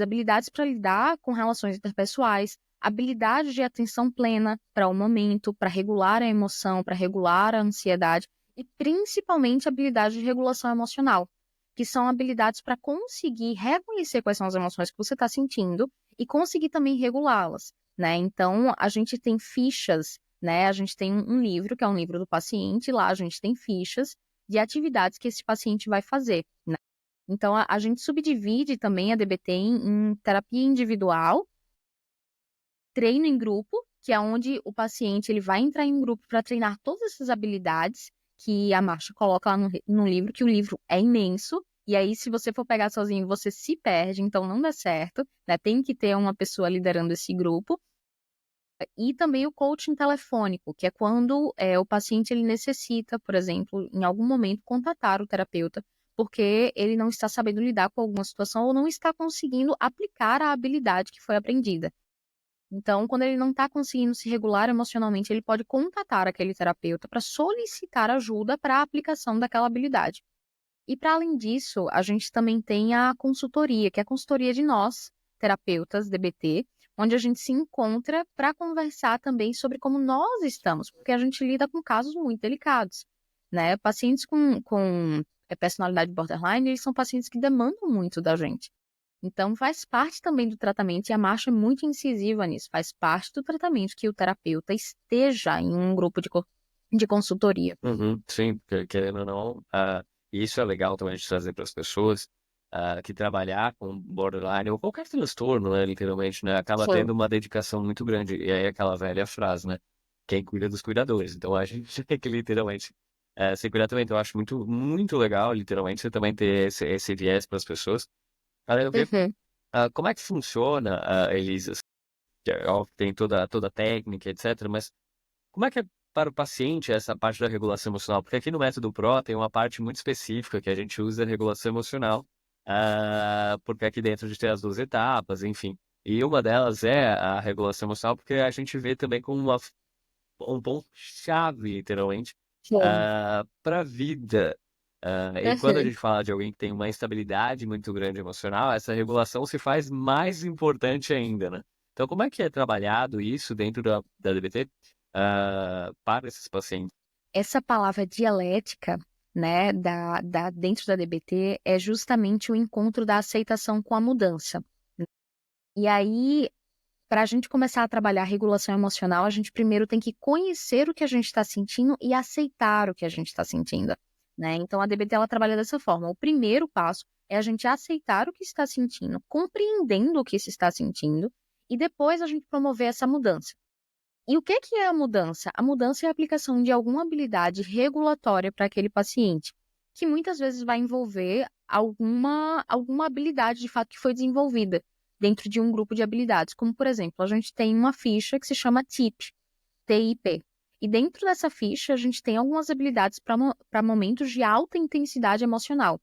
Speaker 2: para lidar com relações interpessoais, habilidades de atenção plena para o momento, para regular a emoção, para regular a ansiedade e principalmente habilidades de regulação emocional, que são habilidades para conseguir reconhecer quais são as emoções que você está sentindo e conseguir também regulá-las, né? Então, a gente tem fichas, né? A gente tem um livro, que é um livro do paciente, lá a gente tem fichas de atividades que esse paciente vai fazer, né? Então, a gente subdivide também a DBT em terapia individual, treino em grupo, que é onde o paciente ele vai entrar em um grupo para treinar todas essas habilidades que a Marcia coloca lá no livro, que o livro é imenso, e aí se você for pegar sozinho, você se perde, então não dá certo, né? Tem que ter uma pessoa liderando esse grupo. E também o coaching telefônico, que é quando o paciente ele necessita, por exemplo, em algum momento, contatar o terapeuta, porque ele não está sabendo lidar com alguma situação ou não está conseguindo aplicar a habilidade que foi aprendida. Então, quando ele não está conseguindo se regular emocionalmente, ele pode contatar aquele terapeuta para solicitar ajuda para a aplicação daquela habilidade. E para além disso, a gente também tem a consultoria, que é a consultoria de nós, terapeutas DBT, onde a gente se encontra para conversar também sobre como nós estamos, porque a gente lida com casos muito delicados, né? Pacientes com personalidade borderline, eles são pacientes que demandam muito da gente. Então, faz parte também do tratamento, e a Marcia é muito incisiva nisso, faz parte do tratamento que o terapeuta esteja em um grupo de consultoria.
Speaker 1: Sim, porque querendo ou não, isso é legal também de trazer para as pessoas que trabalhar com borderline ou qualquer transtorno, né, literalmente, né, acaba
Speaker 2: Sim.
Speaker 1: tendo uma dedicação muito grande. E aí aquela velha frase, né, quem cuida dos cuidadores. Então a gente tem que literalmente se cuidar também. Então eu acho muito, muito legal, literalmente, você também ter esse viés para as pessoas. Cara, eu ver
Speaker 2: Uhum.
Speaker 1: como é que funciona, Elisa, que tem toda a técnica, etc., mas como é que é para o paciente essa parte da regulação emocional? Porque aqui no método PRO tem uma parte muito específica que a gente usa a regulação emocional, porque aqui dentro a gente tem as 12 etapas, enfim. E uma delas é a regulação emocional, porque a gente vê também como um ponto-chave, literalmente,
Speaker 2: Sim.
Speaker 1: para a vida. E quando a
Speaker 2: Uhum.
Speaker 1: gente fala de alguém que tem uma instabilidade muito grande emocional, essa regulação se faz mais importante ainda, né? Então, como é que é trabalhado isso dentro da DBT, para esses pacientes?
Speaker 2: Essa palavra dialética, né, dentro da DBT, é justamente o encontro da aceitação com a mudança. E aí, para a gente começar a trabalhar a regulação emocional, a gente primeiro tem que conhecer o que a gente está sentindo e aceitar o que a gente está sentindo, né? Então, a DBT ela trabalha dessa forma. O primeiro passo é a gente aceitar o que está sentindo, compreendendo o que se está sentindo, e depois a gente promover essa mudança. E o que é a mudança? A mudança é a aplicação de alguma habilidade regulatória para aquele paciente, que muitas vezes vai envolver alguma habilidade de fato que foi desenvolvida dentro de um grupo de habilidades. Como, por exemplo, a gente tem uma ficha que se chama TIP, TIP. E dentro dessa ficha, a gente tem algumas habilidades para momentos de alta intensidade emocional.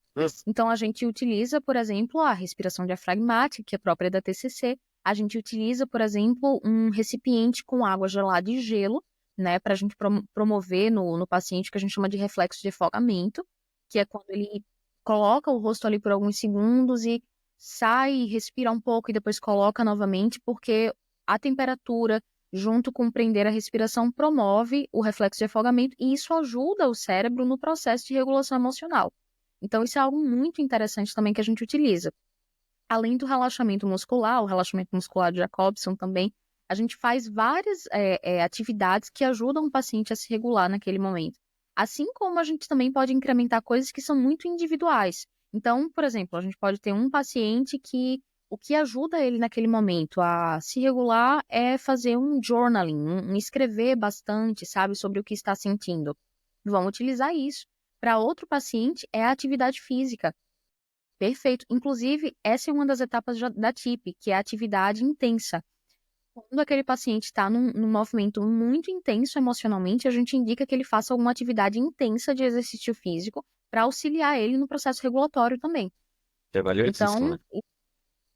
Speaker 2: Então, a gente utiliza, por exemplo, a respiração diafragmática, que é própria da TCC. A gente utiliza, por exemplo, um recipiente com água gelada e gelo, né, para a gente promover no paciente o que a gente chama de reflexo de afogamento, que é quando ele coloca o rosto ali por alguns segundos e sai, respira um pouco e depois coloca novamente, porque a temperatura junto com prender a respiração, promove o reflexo de afogamento e isso ajuda o cérebro no processo de regulação emocional. Então, isso é algo muito interessante também que a gente utiliza. Além do relaxamento muscular, o relaxamento muscular de Jacobson também, a gente faz várias atividades que ajudam o paciente a se regular naquele momento. Assim como a gente também pode incrementar coisas que são muito individuais. Então, por exemplo, a gente pode ter um paciente que o que ajuda ele naquele momento a se regular é fazer um journaling, escrever bastante, sabe, sobre o que está sentindo. Vamos utilizar isso. Para outro paciente, é a atividade física. Perfeito. Inclusive, essa é uma das etapas da TIP, que é a atividade intensa. Quando aquele paciente está num movimento muito intenso emocionalmente, a gente indica que ele faça alguma atividade intensa de exercício físico para auxiliar ele no processo regulatório também.
Speaker 1: É valiosíssimo,
Speaker 2: Então,
Speaker 1: né?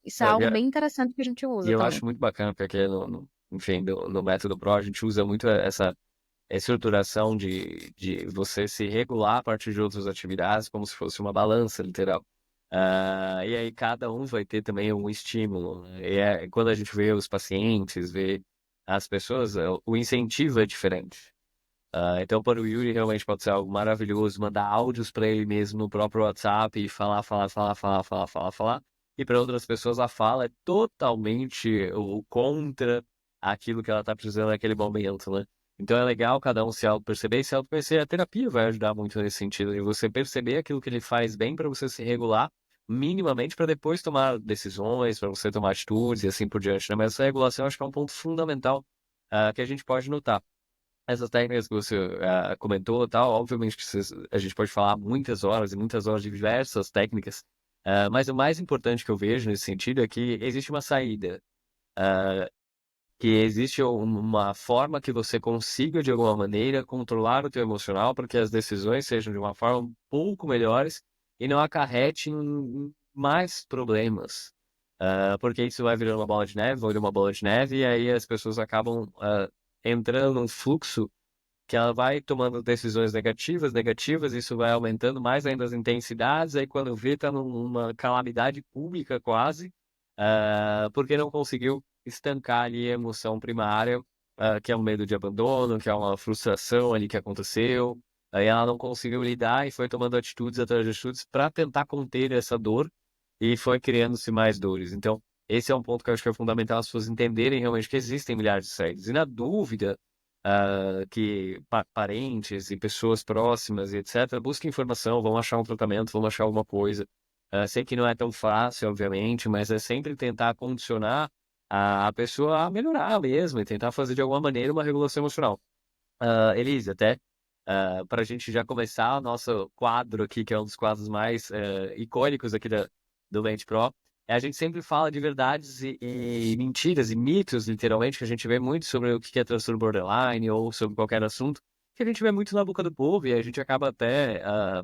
Speaker 2: isso é algo
Speaker 1: E
Speaker 2: bem interessante que a gente
Speaker 1: e
Speaker 2: usa
Speaker 1: eu
Speaker 2: também.
Speaker 1: acho muito bacana, porque, enfim, no método PRO, a gente usa muito essa estruturação de você se regular a partir de outras atividades, como se fosse uma balança, literal. E aí cada um vai ter também um estímulo, né? Quando a gente vê os pacientes, vê as pessoas, o incentivo é diferente. Então, para o Yuri, realmente pode ser algo maravilhoso, mandar áudios para ele mesmo no próprio WhatsApp e falar, falar, falar, falar, falar, falar, falar. E para outras pessoas, a fala é totalmente o contra aquilo que ela está precisando naquele momento, né? Então é legal cada um se auto-perceber e se auto-conhecer. A terapia vai ajudar muito nesse sentido, e você perceber aquilo que ele faz bem para você se regular minimamente para depois tomar decisões, para você tomar atitudes e assim por diante, né? Mas essa regulação acho que é um ponto fundamental que a gente pode notar. Essas técnicas que você comentou, tal, obviamente que a gente pode falar muitas horas e muitas horas de diversas técnicas, mas o mais importante que eu vejo nesse sentido é que existe uma saída, que existe uma forma que você consiga, de alguma maneira, controlar o teu emocional para que as decisões sejam de uma forma um pouco melhores e não acarrete em mais problemas. Porque isso vai virando uma bola de neve, vai virando uma bola de neve, e aí as pessoas acabam entrando num fluxo que ela vai tomando decisões negativas, negativas, isso vai aumentando mais ainda as intensidades, aí quando vê, tá numa calamidade pública quase, porque não conseguiu estancar ali a emoção primária, que é um medo de abandono, que é uma frustração ali que aconteceu, aí ela não conseguiu lidar e foi tomando atitudes atrás de atitudes para tentar conter essa dor, e foi criando-se mais dores. Então, esse é um ponto que eu acho que é fundamental as pessoas entenderem realmente que existem milhares de saídas. E na dúvida, que parentes e pessoas próximas e etc. busquem informação, vão achar um tratamento, vão achar alguma coisa. Sei que não é tão fácil, obviamente, mas é sempre tentar condicionar a pessoa a melhorar mesmo e tentar fazer de alguma maneira uma regulação emocional. Elise, até para a gente já começar o nosso quadro aqui, que é um dos quadros mais icônicos aqui do Mente Pro, a gente sempre fala de verdades e mentiras e mitos, literalmente, que a gente vê muito sobre o que é transtorno borderline ou sobre qualquer assunto, que a gente vê muito na boca do povo e a gente acaba até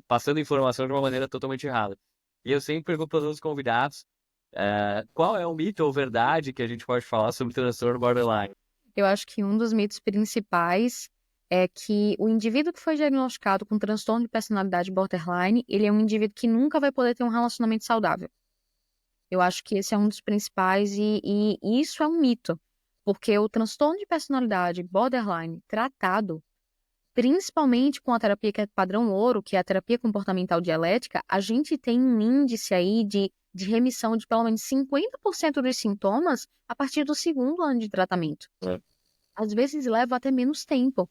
Speaker 1: passando informação de uma maneira totalmente errada. E eu sempre pergunto para os convidados qual é o mito ou verdade que a gente pode falar sobre transtorno borderline.
Speaker 2: Eu acho que um dos mitos principais é que o indivíduo que foi diagnosticado com transtorno de personalidade borderline, ele é um indivíduo que nunca vai poder ter um relacionamento saudável. Eu acho que esse é um dos principais e isso é um mito, porque o transtorno de personalidade borderline tratado, principalmente com a terapia que é padrão ouro, que é a terapia comportamental dialética, a gente tem um índice aí de remissão de pelo menos 50% dos sintomas a partir do segundo ano de tratamento. Às vezes leva até menos tempo.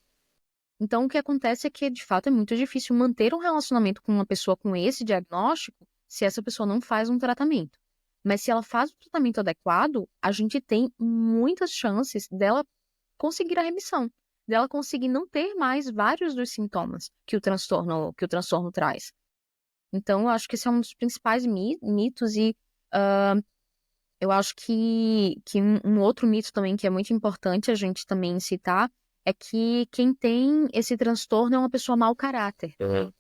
Speaker 2: Então, o que acontece é que, de fato, é muito difícil manter um relacionamento com uma pessoa com esse diagnóstico se essa pessoa não faz um tratamento. Mas se ela faz o tratamento adequado, a gente tem muitas chances dela conseguir a remissão, dela conseguir não ter mais vários dos sintomas que o transtorno traz. Então, eu acho que esse é um dos principais mitos e eu acho que um outro mito também que é muito importante a gente também citar é que quem tem esse transtorno é uma pessoa mau caráter.
Speaker 1: Uhum.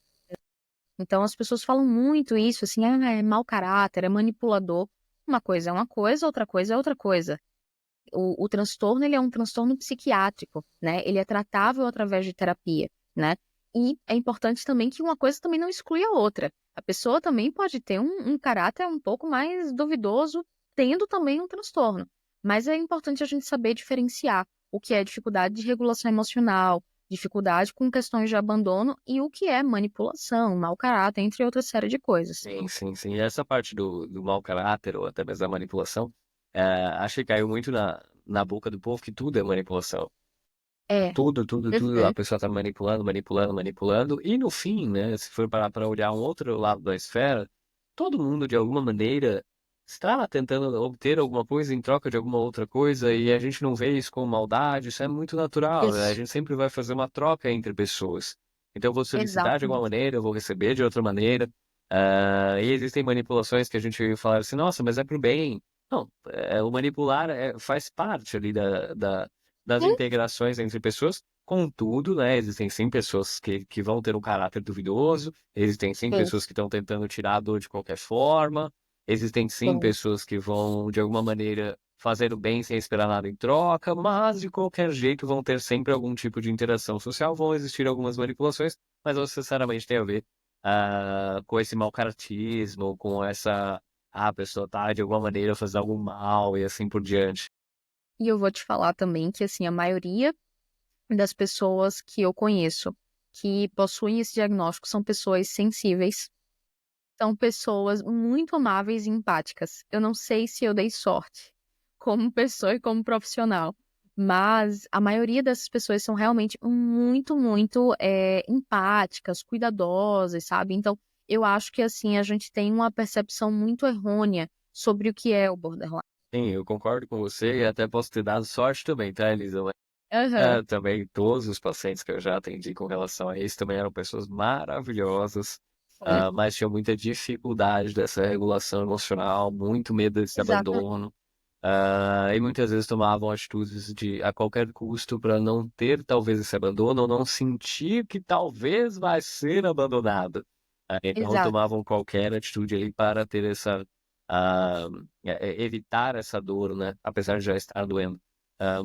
Speaker 2: Então, as pessoas falam muito isso, assim, é mau caráter, é manipulador. Uma coisa é uma coisa, outra coisa é outra coisa. O transtorno, ele é um transtorno psiquiátrico, né? Ele é tratável através de terapia, né? E é importante também que uma coisa também não exclui a outra. A pessoa também pode ter um caráter um pouco mais duvidoso, tendo também um transtorno. Mas é importante a gente saber diferenciar o que é dificuldade de regulação emocional, dificuldade com questões de abandono e o que é manipulação, mau caráter, entre outras série de coisas.
Speaker 1: Sim, sim, sim. E essa parte do mau caráter ou até mesmo da manipulação, acho que caiu muito na boca do povo que tudo é manipulação.
Speaker 2: É,
Speaker 1: Tudo, a
Speaker 2: uhum,
Speaker 1: pessoa tá manipulando, manipulando, manipulando. E no fim, né, se for parar para olhar um outro lado da esfera, todo mundo, de alguma maneira, está tentando obter alguma coisa em troca de alguma outra coisa, e a gente não vê isso como maldade, isso é muito natural, né? A
Speaker 2: isso,
Speaker 1: gente sempre vai fazer uma troca entre pessoas. Então eu vou solicitar de alguma
Speaker 2: exatamente.
Speaker 1: maneira, eu vou receber de outra maneira. E existem manipulações que a gente fala assim, nossa, mas é pro bem. Não, o manipular faz parte ali das
Speaker 2: Sim,
Speaker 1: integrações entre pessoas. Contudo, né, existem sim pessoas que vão ter um caráter duvidoso, existem sim
Speaker 2: sim,
Speaker 1: pessoas que estão tentando tirar a dor de qualquer forma, existem sim
Speaker 2: sim.
Speaker 1: pessoas que vão, de alguma maneira, fazer o bem sem esperar nada em troca, mas de qualquer jeito vão ter sempre algum tipo de interação social, vão existir algumas manipulações, mas não necessariamente tem a ver com esse mau-caratismo, com essa, a pessoa tá de alguma maneira fazendo algo mal e assim por diante.
Speaker 2: E eu vou te falar também que, assim, a maioria das pessoas que eu conheço que possuem esse diagnóstico são pessoas sensíveis, são pessoas muito amáveis e empáticas. Eu não sei se eu dei sorte como pessoa e como profissional, mas a maioria dessas pessoas são realmente muito, muito empáticas, cuidadosas, sabe? Então, eu acho que assim a gente tem uma percepção muito errônea sobre o que é o borderline.
Speaker 1: Sim, eu concordo com você e até posso ter dado sorte também, tá, Elisa? Mas,
Speaker 2: Aham.
Speaker 1: também todos os pacientes que eu já atendi com relação a isso também eram pessoas maravilhosas,
Speaker 2: Sim,
Speaker 1: mas tinham muita dificuldade dessa regulação emocional, muito medo desse
Speaker 2: exatamente.
Speaker 1: abandono, e muitas vezes tomavam atitudes de a qualquer custo para não ter talvez esse abandono ou não sentir que talvez vai ser abandonado. Então
Speaker 2: Exato.
Speaker 1: tomavam qualquer atitude ali para ter essa ah, evitar essa dor, né? Apesar de já estar doendo.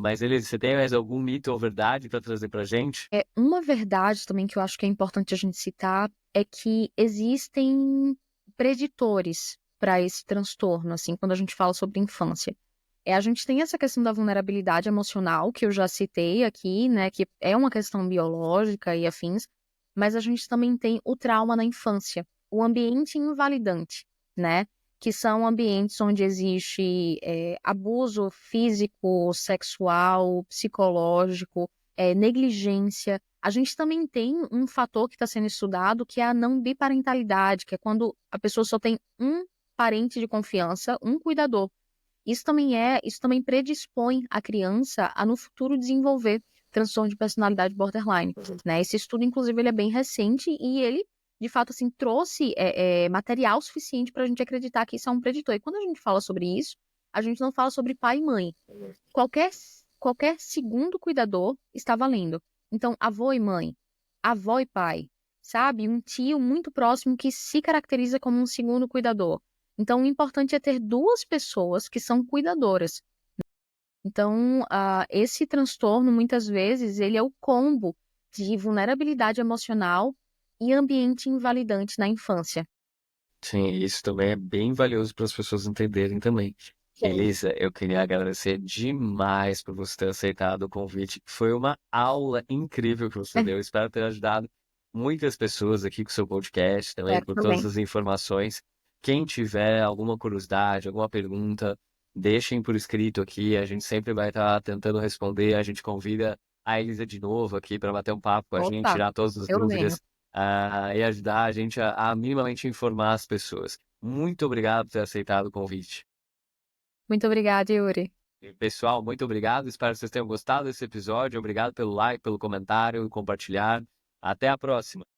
Speaker 1: Mas você tem mais algum mito ou verdade para trazer pra gente?
Speaker 2: É, uma verdade também que eu acho que é importante a gente citar é que existem preditores para esse transtorno, assim, quando a gente fala sobre infância. A gente tem essa questão da vulnerabilidade emocional, que eu já citei aqui, né, que é uma questão biológica e afins, mas a gente também tem o trauma na infância, o ambiente invalidante, né, que são ambientes onde existe abuso físico, sexual, psicológico, negligência. A gente também tem um fator que está sendo estudado, que é a não biparentalidade, que é quando a pessoa só tem um parente de confiança, um cuidador. Isso também predispõe a criança a no futuro desenvolver transtorno de personalidade borderline, né? Esse estudo, inclusive, ele é bem recente e ele, de fato, assim, trouxe material suficiente para a gente acreditar que isso é um preditor. E quando a gente fala sobre isso, a gente não fala sobre pai e mãe. Qualquer, qualquer segundo cuidador está valendo. Então, avô e mãe, avó e pai, sabe? Um tio muito próximo que se caracteriza como um segundo cuidador. Então, o importante é ter duas pessoas que são cuidadoras. Então, esse transtorno, muitas vezes, ele é o combo de vulnerabilidade emocional e ambiente invalidante na infância.
Speaker 1: Sim, isso também é bem valioso para as pessoas entenderem também.
Speaker 2: Sim.
Speaker 1: Elisa, eu queria agradecer demais por você ter aceitado o convite. Foi uma aula incrível que você deu. Espero ter ajudado muitas pessoas aqui com o seu podcast também,
Speaker 2: Espero
Speaker 1: com todas
Speaker 2: também.
Speaker 1: as informações. Quem tiver alguma curiosidade, alguma pergunta, deixem por escrito aqui. A gente sempre vai estar tentando responder. A gente convida a Elisa de novo aqui para bater um papo com a gente,
Speaker 2: Opa,
Speaker 1: tirar todas as
Speaker 2: eu venho.
Speaker 1: dúvidas, e ajudar a gente a minimamente informar as pessoas. Muito obrigado por ter aceitado o convite.
Speaker 2: Muito obrigada, Yuri.
Speaker 1: E, pessoal, muito obrigado. Espero que vocês tenham gostado desse episódio. Obrigado pelo like, pelo comentário e compartilhar. Até a próxima.